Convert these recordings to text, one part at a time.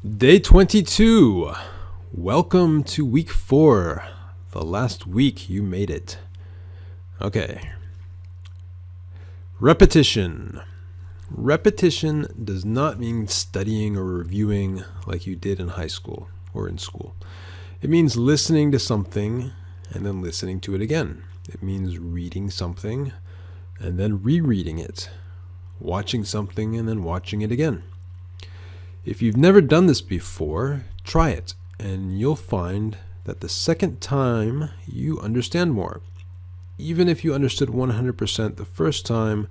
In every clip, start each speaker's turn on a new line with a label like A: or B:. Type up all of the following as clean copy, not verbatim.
A: Day 22. Welcome to week 4. The last week you made it. Okay. Repetition. Repetition does not mean studying or reviewing like you did in high school or in school. It means listening to something and then listening to it again. It means reading something and then rereading it. Watching something and then watching it again. If you've never done this before, try it, and you'll find that the second time you understand more. Even if you understood 100% the first time,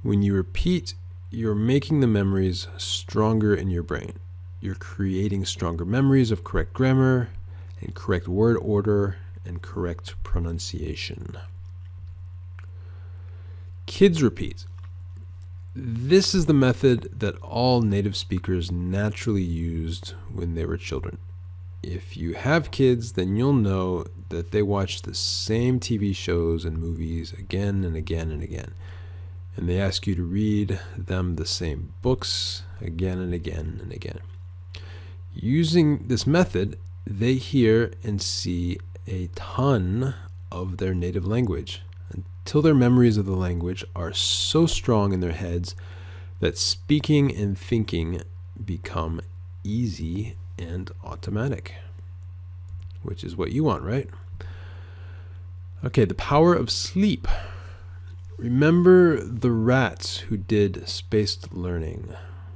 A: when you repeat, you're making the memories stronger in your brain. You're creating stronger memories of correct grammar and correct word order and correct pronunciation. Kids repeat. This is the method that all native speakers naturally used when they were children. If you have kids, then you'll know that they watch the same TV shows and movies again and again and again. And they ask you to read them the same books again and again and again. Using this method, they hear and see a ton of their native language, until their memories of the language are so strong in their heads that speaking and thinking become easy and automatic, which is what you want, right? Okay, the power of sleep. Remember the rats who did spaced learning.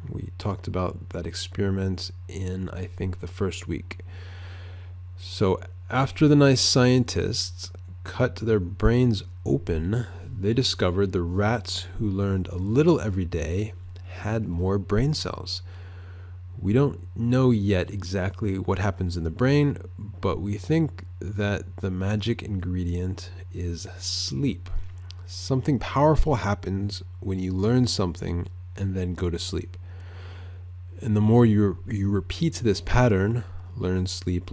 A: We talked about that experiment in, I think, the first week. So after the nice scientists cut their brains open, they discovered the rats who learned a little every day had more brain cells. We don't know yet exactly what happens in the brain, but we think that the magic ingredient is sleep. Something powerful happens when you learn something and then go to sleep. And the more you repeat this pattern, learn, sleep,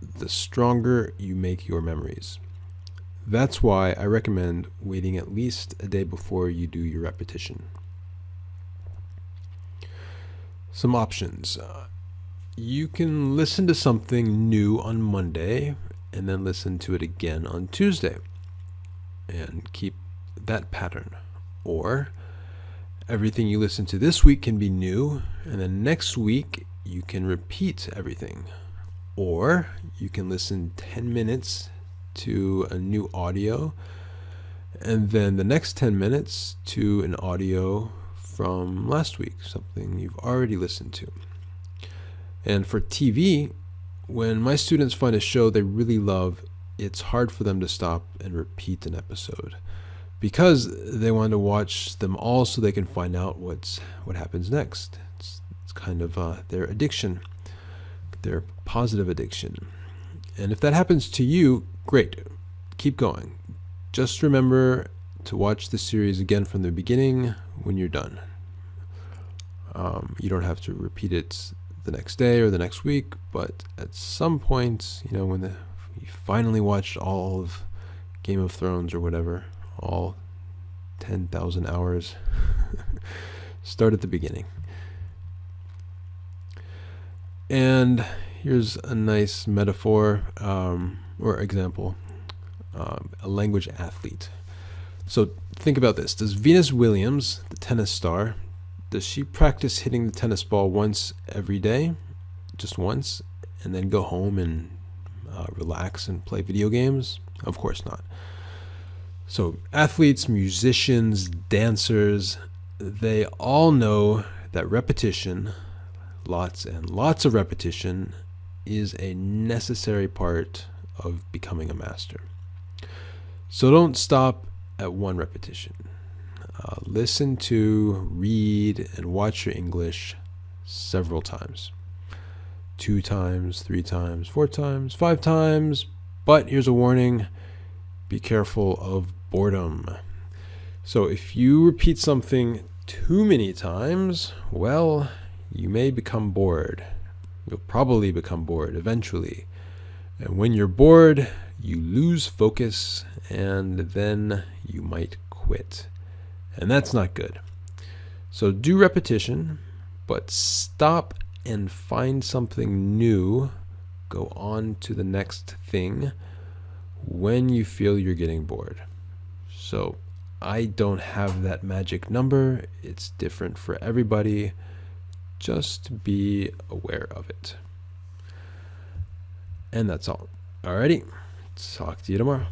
A: the stronger you make your memories. That's why I recommend waiting at least a day before you do your repetition. Some options. You can listen to something new on Monday and then listen to it again on Tuesday and keep that pattern. Or everything you listen to this week can be new, and then next week you can repeat everything. Or you can listen 10 minutes to a new audio, and then the next 10 minutes to an audio from last week, something you've already listened to. And for TV, when my students find a show they really love, it's hard for them to stop and repeat an episode because they want to watch them all so they can find out what happens next. It's kind of their addiction, their positive addiction. And if that happens to you, great. Keep going. Just remember to watch the series again from the beginning when you're done. You don't have to repeat it the next day or the next week, but at some point, when you finally watched all of Game of Thrones or whatever, all 10,000 hours, start at the beginning. And here's a nice metaphor or example, a language athlete. So think about this. Does Venus Williams, the tennis star, does she practice hitting the tennis ball once every day, just once, and then go home and relax and play video games? Of course not. So athletes, musicians, dancers, they all know that repetition, lots and lots of repetition, is a necessary part of becoming a master. So don't stop at one repetition. Listen to, read, and watch your English several times. 2 times, 3 times, 4 times, 5 times. But here's a warning. Be careful of boredom. So if you repeat something too many times, well, you may become bored. You'll probably become bored eventually. And when you're bored, you lose focus, and then you might quit. And that's not good. So do repetition, but stop and find something new, go on to the next thing when you feel you're getting bored. So I don't have that magic number. It's different for everybody. Just be aware of it. And that's all. Alrighty. Talk to you tomorrow.